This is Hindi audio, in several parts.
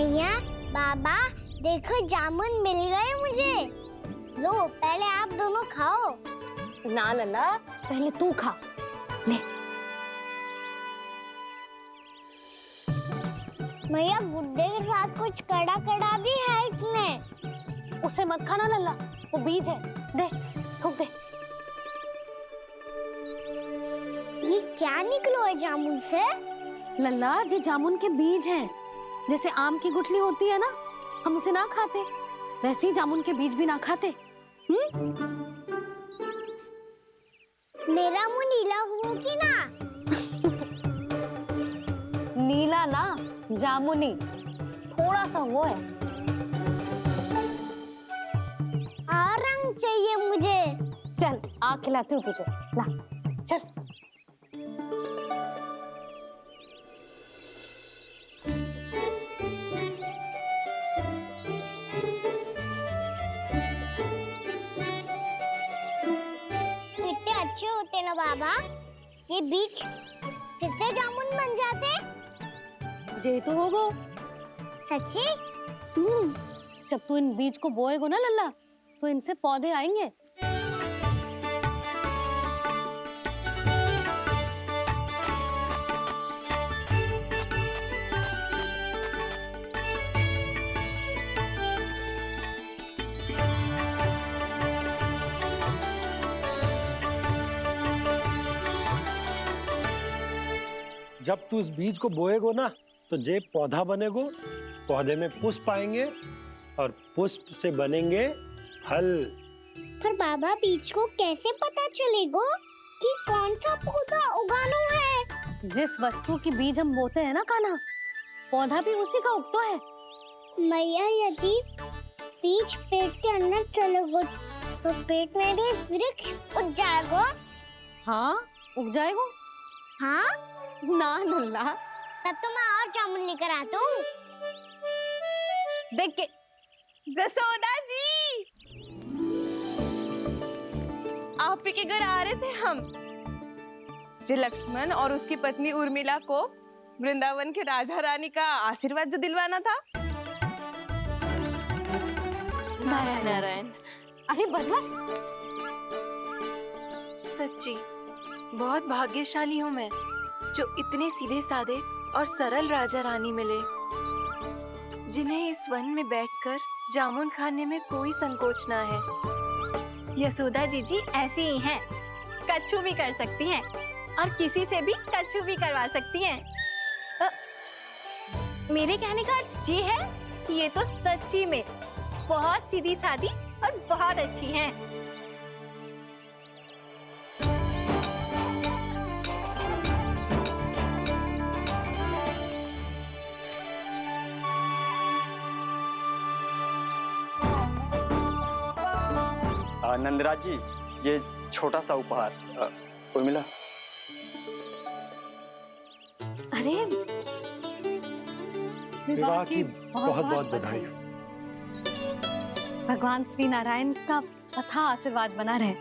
मैया, बाबा, देखो जामुन मिल गए मुझे। लो, पहले आप दोनों खाओ। ना लल्ला, पहले तू खा ले। मैया, गुड्डे के साथ कुछ कड़ा कड़ा भी है इसमें। उसे मत खाना लल्ला, वो बीज है। दे, थूक दे। ये क्या निकलो है जामुन से? लल्ला, ये जामुन के बीज हैं। जैसे आम की गुठली होती है ना, हम उसे ना खाते, वैसे ही जामुन के बीज भी ना खाते। मेरा मुंह नीला हुआ कि ना? नीला ना, जामुनी, थोड़ा सा वो है। और रंग चाहिए मुझे। चल, आ खिलाती हूँ तुझे, ला, चल। कितने अच्छे होते ना बाबा, ये बीज फिर से जामुन बन जाते। जे तो होगो। सच्ची? जब तू इन बीज को बोएगो ना लल्ला, तो इनसे पौधे आएंगे। जब तू इस बीज को बोएगो ना, तो जे पौधा बनेगो, पौधे में पुष्प आएंगे और पुष्प से बनेंगे फल। पर बाबा, बीज को कैसे पता चलेगा कि कौन सा पौधा उगाना है? जिस वस्तु की बीज हम बोते हैं ना कान्हा, पौधा भी उसी का उगता है। मैया, यदि बीज पेट के अंदर चलेगा तो पेट में भी वृक्ष उग जाएगा। हाँ, उग जाएगा। हाँ? ना लल्ला, तब तो मैं और जामुन लेकर आता हूँ। देख के। जसोदा जी, आप ही के घर आ रहे थे हम। जो लक्ष्मण और उसकी पत्नी उर्मिला को वृंदावन के राजा रानी का आशीर्वाद जो दिलवाना था। नारायण नारायण। अरे बस बस। सच्ची बहुत भाग्यशाली हूँ मैं, जो इतने सीधे साधे और सरल राजा रानी मिले, जिन्हें इस वन में बैठकर जामुन खाने में कोई संकोच ना है। यशोदा जीजी ऐसी ही हैं, कच्छू भी कर सकती हैं और किसी से भी कच्छू भी करवा सकती हैं। मेरे कहने का अर्थ ये है कि ये तो सच्ची में बहुत सीधी सादी और बहुत अच्छी हैं। नंदराज जी, ये छोटा सा उपहार। उर्मिला। अरे विवाह की बहुत बहुत बधाई। भगवान श्री नारायण का अथाह आशीर्वाद बना रहे।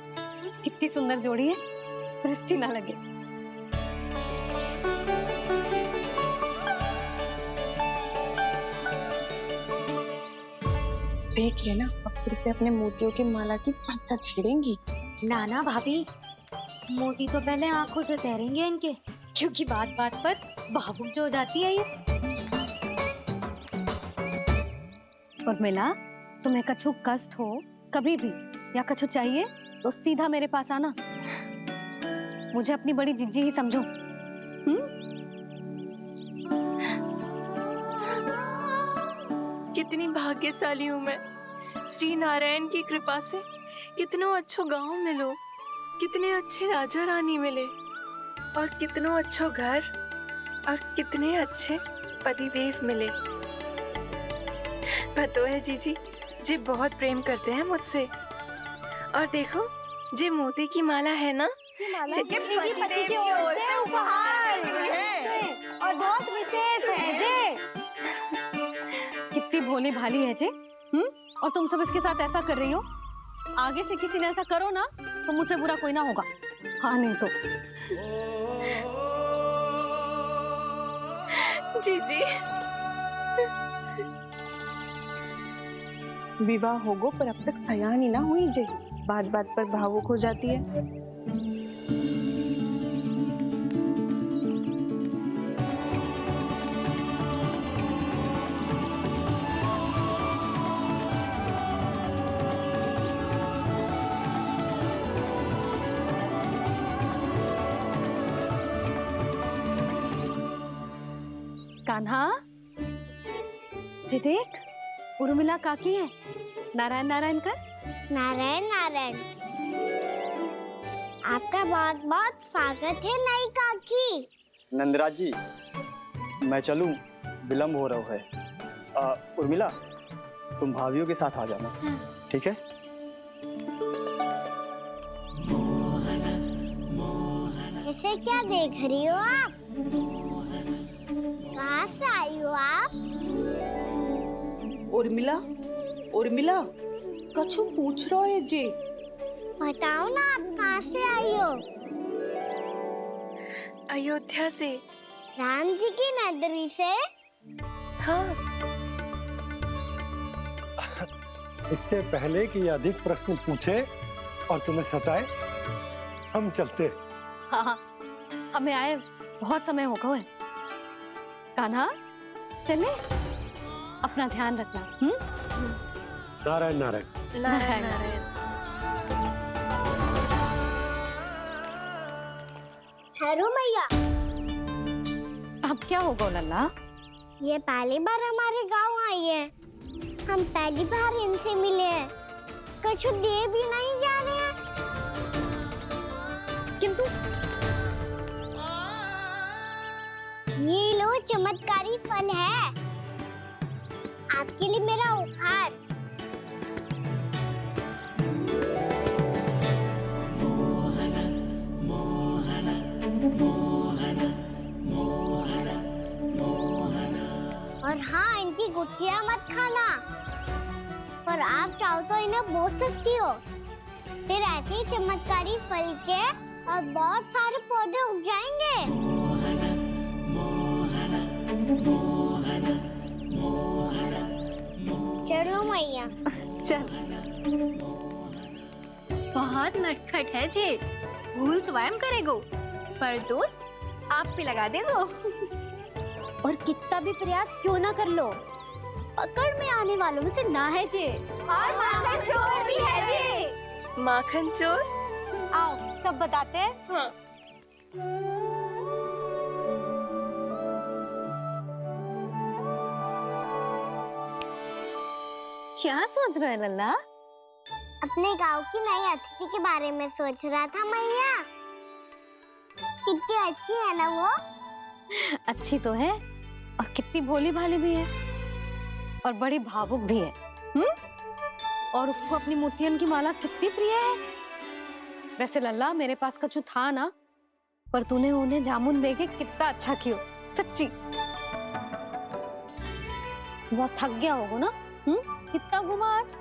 कितनी सुंदर जोड़ी है, दृष्टि ना लगे। देख लेना, अब फिर से अपने मोतियों की माला की चर्चा छेड़ेंगी। नाना भाभी, मोती तो पहले आंखों से तैरेंगे इनके, क्योंकि बात बात पर भावुक जो हो जाती है ये। उर्मिला, तुम्हें कछु कष्ट हो कभी भी या कछु चाहिए तो सीधा मेरे पास आना। मुझे अपनी बड़ी जिज्जी ही समझो। कितनी भाग्यशाली हूँ मैं, श्री नारायण की कृपा से कितनों अच्छो गांव मिलो, कितने अच्छे राजा रानी मिले, और कितनों अच्छो घर और कितने अच्छे पतिदेव मिले। पता है जीजी, जी बहुत प्रेम करते हैं मुझसे। और देखो, जे मोती की माला है ना, पति की ओर से उपहार और बहुत विशेष है जे। कितनी भोली भाली है जे। और तुम सब इसके साथ ऐसा कर रही हो। आगे से किसी ने ऐसा करो ना, तो मुझसे बुरा कोई ना होगा। हाँ नहीं तो। जीजी विवाह होगो पर अब तक सयानी ना हुई जे, बात बात पर भावुक हो जाती है। कान्हा, जी देख, उर्मिला काकी है। नारायण नारायण कर। नारायण नारायण। आपका बहुत बहुत स्वागत है नई काकी। नंदराज जी, मैं चलूं, विलम्ब हो रहा है। उर्मिला, तुम भाभियों के साथ आ जाना, ठीक है? इसे क्या देख रही हो आप? कहाँ से आई हो आप? उर्मिला, उर्मिला, कछु पूछ रहा है जे। बताओ ना आप कहाँ से आई हो? अयोध्या से। राम जी की नगरी से? हाँ। इससे पहले कि अधिक प्रश्न पूछे और तुम्हें सताए, हम चलते। हाँ हाँ, हमें आए बहुत समय हो गया है। कान्हा, चले, अपना ध्यान रखना। नारायण नारायण। नारायण नारायण। ठहरो मैया। अब क्या होगा लल्ला? ये पहली बार हमारे गांव आई है। हम पहली बार इनसे मिले हैं। कुछ दे भी नहीं जा रहे हैं। किंतु ये लो चमत्कारी फल है। आपके लिए मेरा उपहार। और हाँ, इनकी गुठलियां मत खाना। और आप चाहो तो इन्हें बो सकती हो। फिर ऐसे ही चमत्कारी फल के और बहुत सारे पौधे उग जाएंगे। चलो मैया। चल। बहुत नटखट है जे, भूल स्वयं करेगो, पर दोस्त आप पे लगा देगो। और कितना भी प्रयास क्यों ना कर लो, पकड़ में आने वालों में से ना है जे। और माखन चोर भी है जे। माखन चोर? आओ सब बताते हैं। हाँ। क्या सोच रहे लल्ला? अपने गांव की नई अतिथि के बारे में सोच रहा था मैया। कितनी अच्छी है ना वो? अच्छी तो है और कितनी भोली भाली भी है और बड़ी भावुक भी है। और उसको अपनी मोतियन की माला कितनी प्रिय है। वैसे लल्ला, मेरे पास कछु था ना, पर तूने उन्हें जामुन देके कितना अच्छा किया, सच्ची। बहुत थक गया होगा ना? कितना घूमा आज?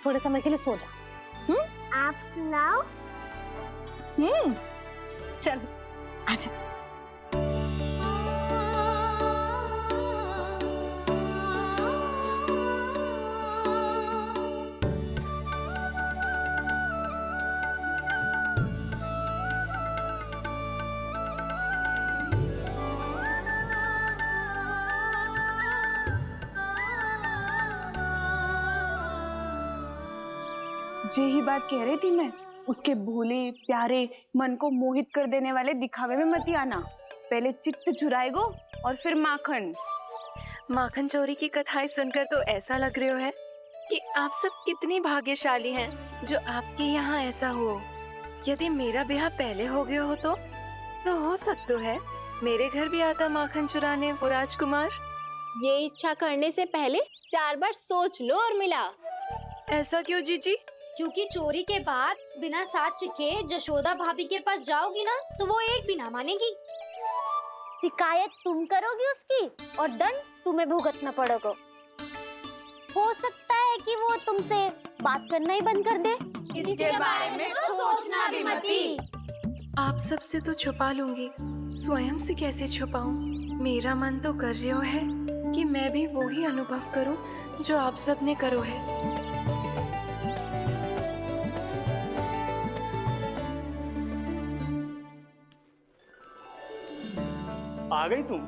थोड़े समय के लिए सो जा। आप सुनाओ। चल आजा। जे ही बात कह रही थी मैं, उसके भोले प्यारे मन को मोहित कर देने वाले दिखावे में मत आना। पहले चित्त चुराएगो और फिर माखन। माखन चोरी की कथाएं सुनकर तो ऐसा लग रहा है कि आप सब कितनी भाग्यशाली हैं जो आपके यहाँ ऐसा हो। यदि मेरा ब्याह पहले हो गया हो तो हो सकता है मेरे घर भी आता माखन चुराने वो राजकुमार। ये इच्छा करने से पहले 4 बार सोच लो उर्मिला। ऐसा क्यों जीजी? क्योंकि चोरी के बाद बिना साथ चिखे जशोदा भाभी के पास जाओगी ना, तो वो एक भी ना मानेगी। शिकायत तुम करोगी उसकी और दंड तुम्हें भुगतना पड़ेगा। हो सकता है कि वो तुमसे बात करना ही बंद कर दे। इसके बारे में तो सोचना भी मती। आप सबसे तो छुपा लूंगी, स्वयं से कैसे छुपाऊं? मेरा मन तो कर रहा है कि मैं भी वो ही अनुभव करूं जो आप सबने करो है। आ गई तुम?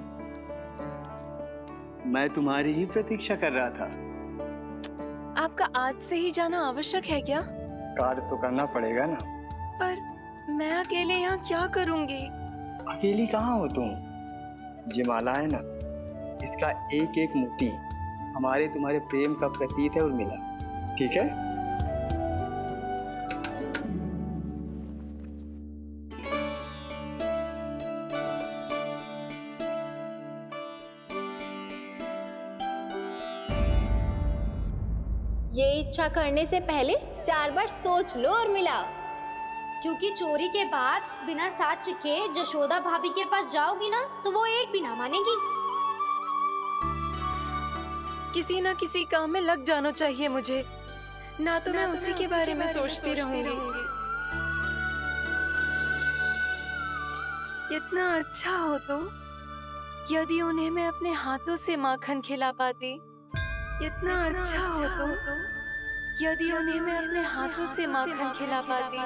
मैं तुम्हारी ही प्रतीक्षा कर रहा था। आपका आज से ही जाना आवश्यक है क्या? कार्य तो करना पड़ेगा ना। पर मैं अकेले यहाँ क्या करूंगी? अकेली कहाँ हो तुम? ये माला है ना, इसका एक एक मोती हमारे तुम्हारे प्रेम का प्रतीक है उर्मिला, ठीक है? ये इच्छा करने से पहले 4 बार सोच लो उर्मिला। क्योंकि चोरी के बाद बिना साथ चखे जशोदा भाभी के पास जाओगी ना तो वो एक भी ना मानेगी। किसी न किसी काम में लग जाना चाहिए मुझे, ना तो मैं उसी के बारे में सोचती रहूंगी। इतना अच्छा हो तो यदि उन्हें मैं अपने हाथों से माखन खिला पाती। इतना अच्छा हो तो यदि उन्हें मैं अपने हाथों से माखन खिला पाती।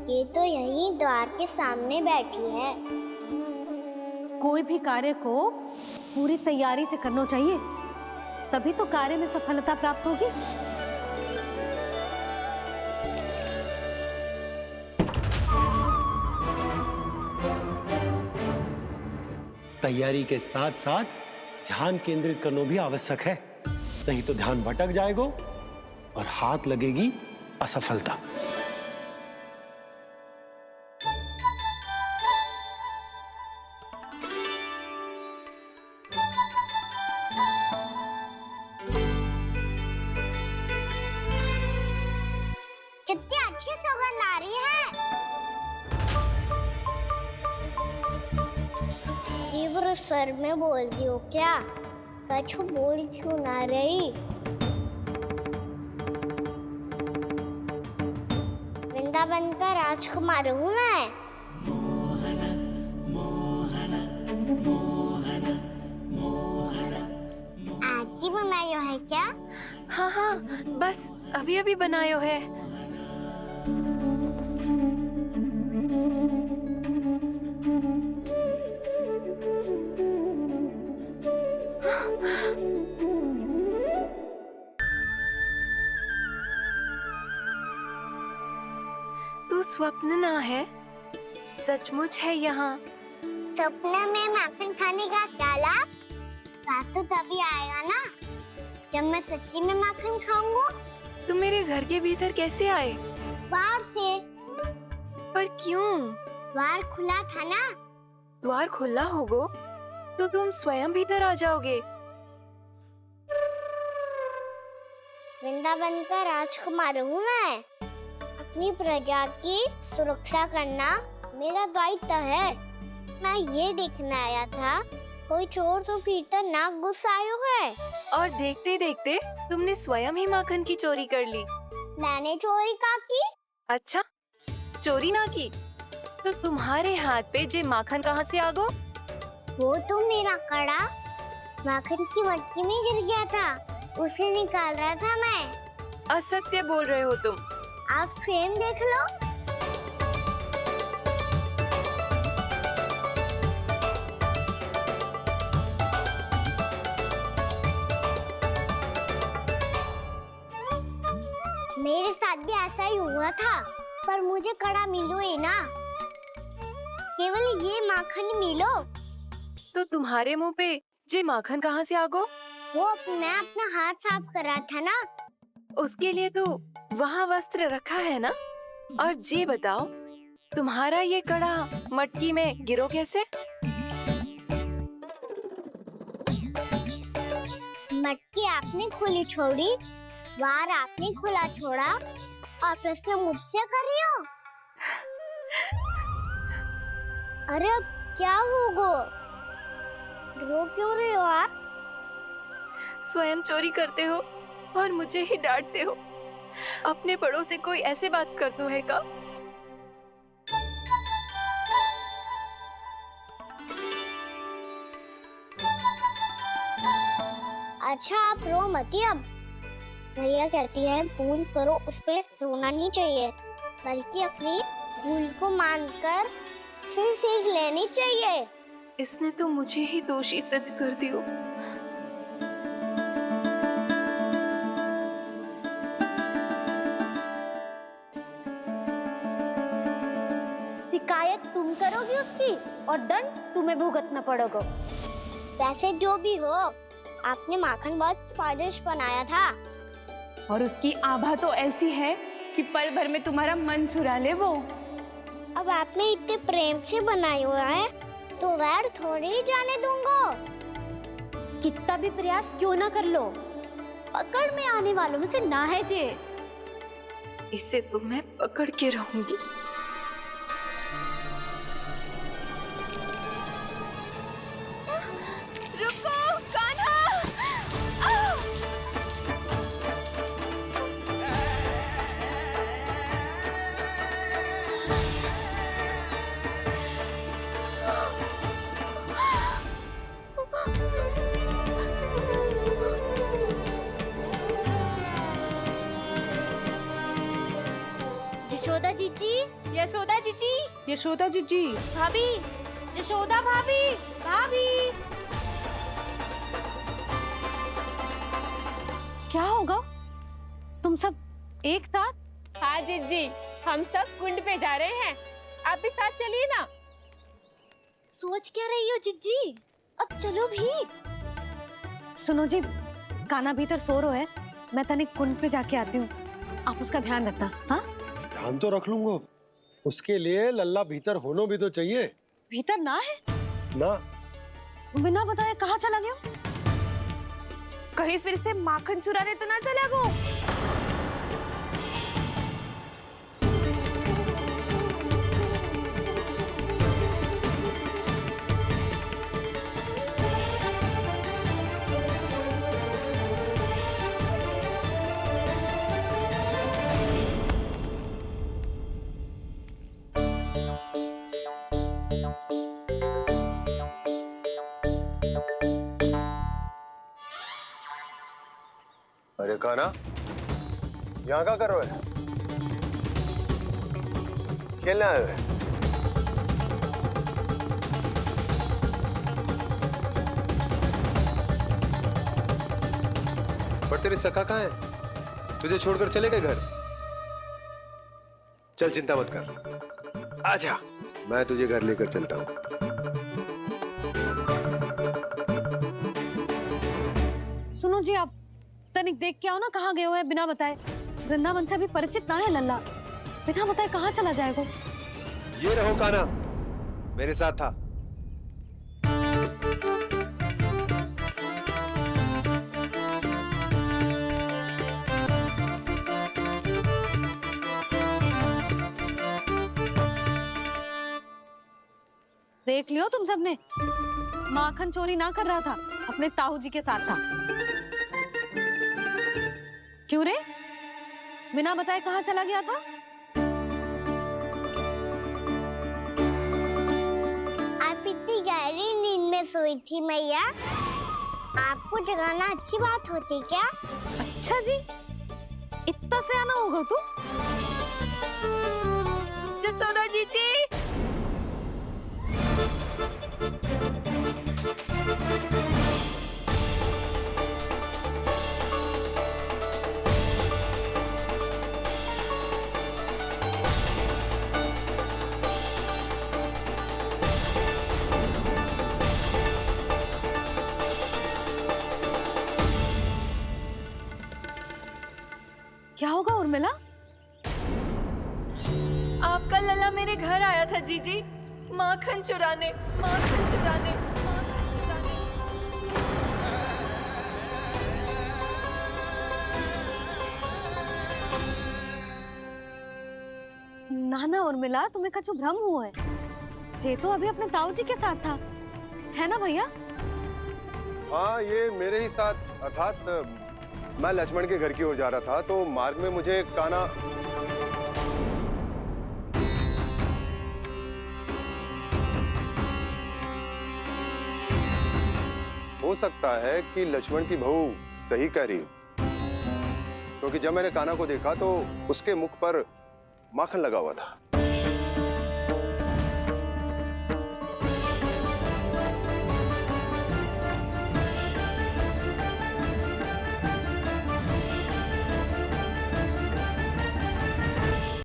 ये तो यहीं द्वार के सामने बैठी है। कोई भी कार्य को पूरी तैयारी से करना चाहिए, तभी तो कार्य में सफलता प्राप्त होगी। तैयारी के साथ साथ ध्यान केंद्रित करना भी आवश्यक है, नहीं तो ध्यान भटक जाएगा और हाथ लगेगी असफलता। कितनी अच्छी सौगंध आ रही है। तीव्र स्वर में बोल रही हो क्या? कछु बोल क्यों ना रही? वृंदावन का राजकुमार हूँ मैं। आज ही बनायो है क्या? हाँ हाँ, बस अभी अभी बनायो है। तू स्वप्न ना है, सचमुच है यहाँ। सपने में माखन खाने का क्या लाभ? स्वाद तो तभी आएगा ना जब मैं सच्ची में माखन खाऊंगा। तुम मेरे घर के भीतर कैसे आए? बाहर से। पर क्यों? द्वार खुला था ना। द्वार खुला होगा तो तुम स्वयं भीतर आ जाओगे। वृंदावन का राजकुमार हूँ मैं। अपनी प्रजा की सुरक्षा करना मेरा दायित्व है। मैं ये देखने आया था कोई चोर तो भीतर ना घुस आयो है। और देखते देखते तुमने स्वयं ही माखन की चोरी कर ली। मैंने चोरी का की? अच्छा, चोरी ना की तो तुम्हारे हाथ पे जे माखन कहाँ से आ गो? वो तो मेरा कड़ा माखन की मटकी में गिर गया था, उसे निकाल रहा था मैं। असत्य बोल रहे हो तुम। आप स्वयं देख लो। मेरे साथ भी ऐसा ही हुआ था, पर मुझे कड़ा मिलो ही ना। केवल ये माखन मिलो। तो तुम्हारे मुंह पे जे माखन कहाँ से आ गो? वो मैं अपना हाथ साफ कर रहा था ना। उसके लिए तो वहाँ वस्त्र रखा है ना। और जे बताओ, तुम्हारा ये कड़ा मटकी में गिरो कैसे? मटकी आपने खुली छोड़ी, द्वार आपने खुला छोड़ा और प्रश्न मुझसे कर रही हो? अरे अब क्या होगा? रो क्यों रहे हो आप? स्वयं चोरी करते हो और मुझे ही डांटते हो। अपने बड़ों से कोई ऐसे बात कर दो है का? अच्छा आप रो मत अब। भैया कहती है भूल करो, उस पे रोना नहीं चाहिए, बल्कि अपनी भूल को मानकर फिर सीख लेनी चाहिए। इसने तो मुझे ही दोषी सिद्ध कर दियो। शिकायत तुम करोगी उसकी और दंड तुम्हें भुगतना पड़ेगा। वैसे जो भी हो, आपने माखन बहुत स्वादिष्ट बनाया था। और उसकी आभा तो ऐसी है कि पल भर में तुम्हारा मन चुरा ले वो। अब आपने इतने प्रेम से बनाई हुआ है तो वैर थोड़ी ही जाने दूंगा। कितना भी प्रयास क्यों ना कर लो, पकड़ में आने वालों में से ना है जे। इसे तो मैं पकड़ के रहूंगी। रुको कान्हा! यशोदा जीजी, यशोदा जीजी, यशोदा जीजी, भाभी, यशोदा भाभी, भाभी। क्या होगा? तुम सब एक साथ? हाँ जीजी, हम सब कुंड पे जा रहे हैं, आप भी साथ चलिए ना। सोच क्या रही हो जीजी? अब चलो भी। सुनो जी, कान्हा भीतर सो रहा है, मैं तनिक कुंड पे जाके आती हूँ, आप उसका ध्यान रखना। हाँ, ध्यान तो रख लूंगा, उसके लिए लल्ला भीतर होना भी तो चाहिए। भीतर ना है? ना, बिना बताए कहाँ चला गया? कहीं फिर से माखन चुराने तो ना चला वो। अरे कान्हा, यहाँ क्या कर रहे हो? खेलने आए हुए? पर तेरे सखा कहाँ है? तुझे छोड़कर चले गए घर? चल चिंता मत कर, आजा, मैं तुझे घर लेकर चलता हूँ। सुनो जी, आप तनिक देख के आओ ना कहाँ गए हुए हैं बिना बताए। वृंदावन से अभी परिचित ना है लल्ला, बिना बताए कहाँ चला जाएगा? ये रहो कान्हा, मेरे साथ था। देख लियो तुम सबने, माखन चोरी ना कर रहा था, अपने ताऊ जी के साथ था। क्यों रे, बिना बताए कहाँ चला गया था? आप इतनी गहरी नींद में सोई थी मैया, आपको जगाना अच्छी बात होती क्या? अच्छा जी, इतना से आना होगा तू? जसोदा जीजी, क्या होगा उर्मिला? आपका लल्ला मेरे घर आया था जीजी, माखन चुराने, माखन चुराने, माखन चुराने। ना ना उर्मिला, तुम्हें कछु भ्रम हुआ है। ये तो अभी अपने ताऊ जी के साथ था, है ना भैया? हाँ, ये मेरे ही साथ, अर्थात मैं लक्ष्मण के घर की ओर जा रहा था तो मार्ग में मुझे कान्हा। हो सकता है कि लक्ष्मण की बहू सही कह रही हो, क्योंकि जब मैंने कान्हा को देखा तो उसके मुख पर माखन लगा हुआ था।